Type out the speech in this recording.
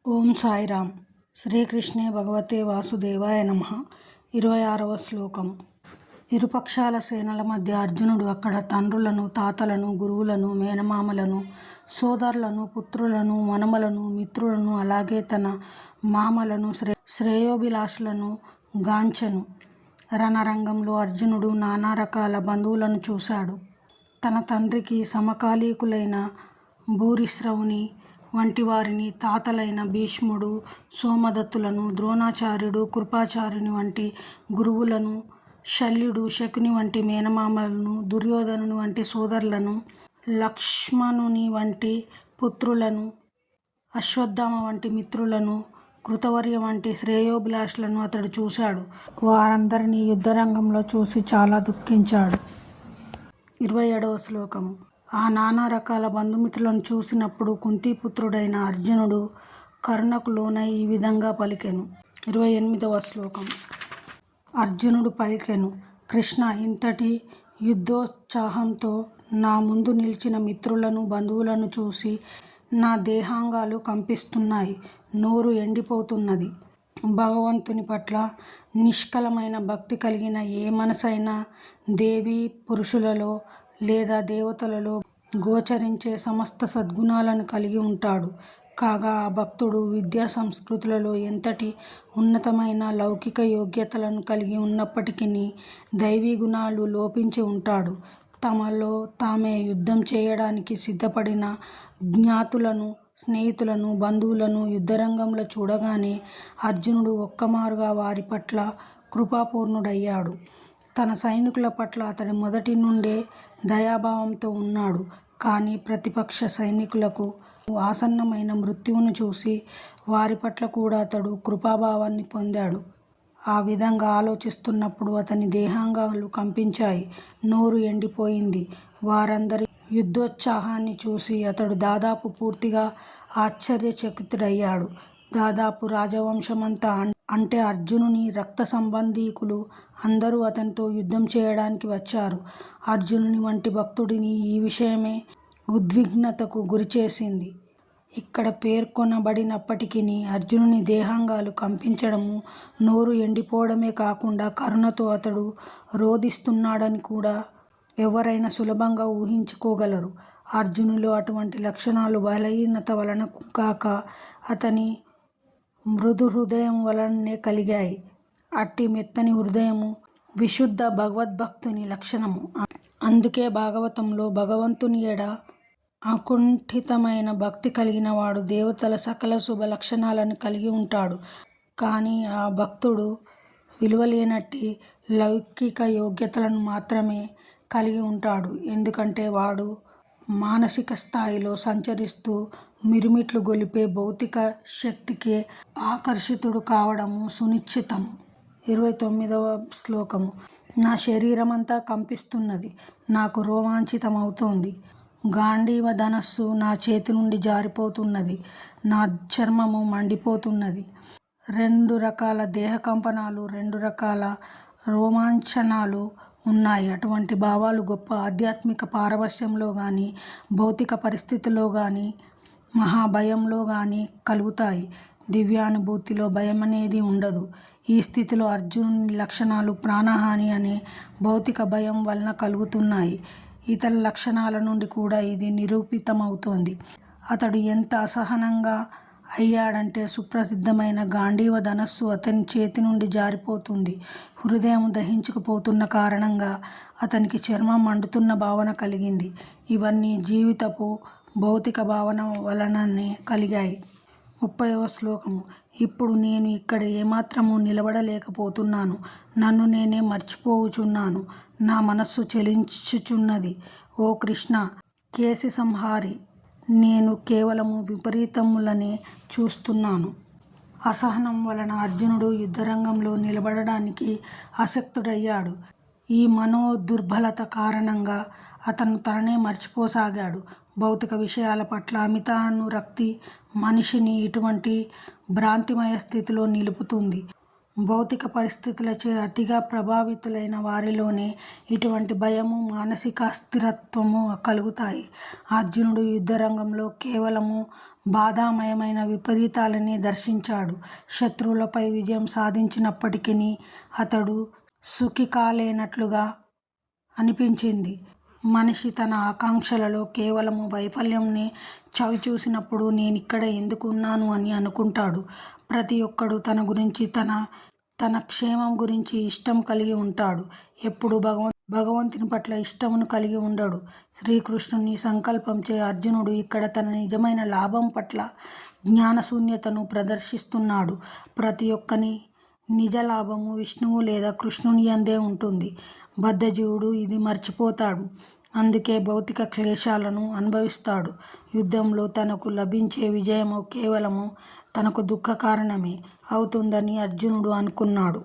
ఓం సాయిరామ్. శ్రీకృష్ణే భగవతే వాసుదేవాయ నమః. 26వ శ్లోకం. ఇరుపక్షాల సేనల మధ్య అర్జునుడు అక్కడ తండ్రులను, తాతలను, గురువులను, మేనమామలను, సోదరులను, పుత్రులను, మనుమలను, మిత్రులను, అలాగే తన మామలను, శ్రేయోభిలాషులను గాంచెను. రణరంగంలో అర్జునుడు నానా రకాల బంధువులను చూశాడు. తన తండ్రికి సమకాలీకులైన భూరిశ్రవుని వంటి వారిని, తాతలైన భీష్ముడు, సోమదత్తులను, ద్రోణాచార్యుడు, కృపాచార్యుని వంటి గురువులను, శల్యుడు, శకుని వంటి మేనమామలను, దుర్యోధనుని వంటి సోదరులను, లక్ష్మణుని వంటి పుత్రులను, అశ్వత్థామ వంటి మిత్రులను, కృతవర్య వంటి శ్రేయోభిలాషులను అతడు చూశాడు. వారందరినీ యుద్ధరంగంలో చూసి చాలా దుఃఖించాడు. 27వ శ్లోకం. ఆ నానా రకాల బంధుమిత్రులను చూసినప్పుడు కుంతీపుత్రుడైన అర్జునుడు కరుణకు లోనై ఈ విధంగా పలికెను. 28వ శ్లోకం. అర్జునుడు పలికెను: కృష్ణ, ఇంతటి యుద్ధోత్సాహంతో నా ముందు నిలిచిన మిత్రులను, బంధువులను చూసి నా దేహాంగాలు కంపిస్తున్నాయి, నోరు ఎండిపోతున్నది. భగవంతుని పట్ల నిష్కలమైన భక్తి కలిగిన ఏ మనసైనా దేవీ పురుషులలో లేదా దేవతలలో గోచరించే సమస్త సద్గుణాలను కలిగి ఉంటాడు. కాగా ఆ భక్తుడు విద్యా సంస్కృతులలో ఎంతటి ఉన్నతమైన లౌకిక యోగ్యతలను కలిగి ఉన్నప్పటికీ దైవీ గుణాలు లోపించి ఉంటాడు. తమలో తామే యుద్ధం చేయడానికి సిద్ధపడిన జ్ఞాతులను, స్నేహితులను, బంధువులను యుద్ధరంగంలో చూడగానే అర్జునుడు ఒక్కమారుగా వారి పట్ల కృపాపూర్ణుడయ్యాడు. తన సైనికుల పట్ల అతడు మొదటి నుండే దయాభావంతో ఉన్నాడు. కానీ ప్రతిపక్ష సైనికులకు ఆసన్నమైన మృత్యువును చూసి వారి పట్ల కూడా అతడు కృపాభావాన్ని పొందాడు. ఆ విధంగా ఆలోచిస్తున్నప్పుడు అతని దేహాంగాలు కంపించాయి, నోరు ఎండిపోయింది. వారందరి యుద్ధోత్సాహాన్ని చూసి అతడు దాదాపు పూర్తిగా ఆశ్చర్యచకితుడయ్యాడు. దాదాపు రాజవంశమంతా, అంటే అర్జునుని రక్త సంబంధీకులు అందరూ అతనితో యుద్ధం చేయడానికి వచ్చారు. అర్జునుని వంటి భక్తుడిని ఈ విషయమే ఉద్విగ్నతకు గురిచేసింది. ఇక్కడ పేర్కొనబడినప్పటికీ అర్జునుని దేహాంగాలు కంపించడము, నోరు ఎండిపోవడమే కాకుండా కరుణతో అతడు రోదిస్తున్నాడని కూడా ఎవరైనా సులభంగా ఊహించుకోగలరు. అర్జునులో అటువంటి లక్షణాలు బలహీనత వలన కాక అతని మృదు హృదయం వలననే కలిగాయి. అట్టి మెత్తని హృదయము విశుద్ధ భగవద్భక్తుని లక్షణము. అందుకే భాగవతంలో భగవంతుని ఎడ అకుంఠితమైన భక్తి కలిగిన వాడు దేవతల సకల శుభ లక్షణాలను కలిగి ఉంటాడు. కానీ ఆ భక్తుడు విలువలేనట్టి లౌకిక యోగ్యతలను మాత్రమే కలిగి ఉంటాడు. ఎందుకంటే వాడు మానసిక స్థాయిలో సంచరిస్తూ మిరుమిట్లు గొలిపే భౌతిక శక్తికే ఆకర్షితుడు కావడము సునిశ్చితం. 29వ శ్లోకము. నా శరీరమంతా కంపిస్తున్నది, నాకు రోమాంచితమవుతోంది. గాంధీవ ధనస్సు నా చేతి నుండి జారిపోతున్నది, నా చర్మము మండిపోతున్నది. 2 రకాల దేహకంపనాలు, 2 రకాల రోమాంచనాలు ఉన్నాయి. అటువంటి భావాలు గొప్ప ఆధ్యాత్మిక పారవశ్యంలో కానీ, భౌతిక పరిస్థితిలో కానీ, మహాభయంలో కానీ కలుగుతాయి. దివ్యానుభూతిలో భయమనేది ఉండదు. ఈ స్థితిలో అర్జునుని లక్షణాలు ప్రాణహాని అనే భౌతిక భయం వలన కలుగుతున్నాయి. ఇతర లక్షణాల నుండి కూడా ఇది నిరూపితమవుతోంది. అతడు ఎంత అసహనంగా అయ్యాడంటే సుప్రసిద్ధమైన గాంధీవ ధనస్సు అతని చేతి నుండి జారిపోతుంది. హృదయం దహించుకుపోతున్న కారణంగా అతనికి చర్మం మండుతున్న భావన కలిగింది. ఇవన్నీ జీవితపు భౌతిక భావన వలననే కలిగాయి. 30వ శ్లోకము. ఇప్పుడు నేను ఇక్కడ ఏమాత్రము నిలబడలేకపోతున్నాను, నన్ను నేనే మర్చిపోవుచున్నాను, నా మనస్సు చలించుచున్నది. ఓ కృష్ణ, కేసి సంహారి, నేను కేవలము విపరీతములనే చూస్తున్నాను. అసహనం వలన అర్జునుడు యుద్ధరంగంలో నిలబడడానికి అశక్తుడయ్యాడు. ఈ మనోదుర్బలత కారణంగా అతను తననే మర్చిపోసాగాడు. భౌతిక విషయాల పట్ల అమితానురక్తి మనిషిని ఇటువంటి భ్రాంతిమయ స్థితిలో నిలుపుతుంది. భౌతిక పరిస్థితులచే అతిగా ప్రభావితులైన వారిలోనే ఇటువంటి భయము, మానసిక అస్థిరత్వము కలుగుతాయి. అర్జునుడు యుద్ధరంగంలో కేవలము బాధామయమైన విపరీతాలనే దర్శించాడు. శత్రువులపై విజయం సాధించినప్పటికీ అతడు సుఖి కాలేనట్లుగా అనిపించింది. మనిషి తన ఆకాంక్షలలో కేవలము వైఫల్యంనే చవిచూసినప్పుడు నేనిక్కడ ఎందుకు ఉన్నాను అని అనుకుంటాడు. ప్రతి ఒక్కడూ తన గురించి, తన క్షేమం గురించి ఇష్టం కలిగి ఉంటాడు. ఎప్పుడూ భగవంతుని పట్ల ఇష్టమును కలిగి ఉండడు. శ్రీకృష్ణుని సంకల్పంచే అర్జునుడు ఇక్కడ తన నిజమైన లాభం పట్ల జ్ఞానశూన్యతను ప్రదర్శిస్తున్నాడు. ప్రతి ఒక్కని నిజ లాభము విష్ణువు లేదా కృష్ణుని యందే ఉంటుంది. బద్ధజీవుడు ఇది మర్చిపోతాడు. అందుకే భౌతిక క్లేశాలను అనుభవిస్తాడు. యుద్ధంలో తనకు లభించే విజయము కేవలము తనకు దుఃఖ కారణమే అవుతుందని అర్జునుడు అనుకున్నాడు.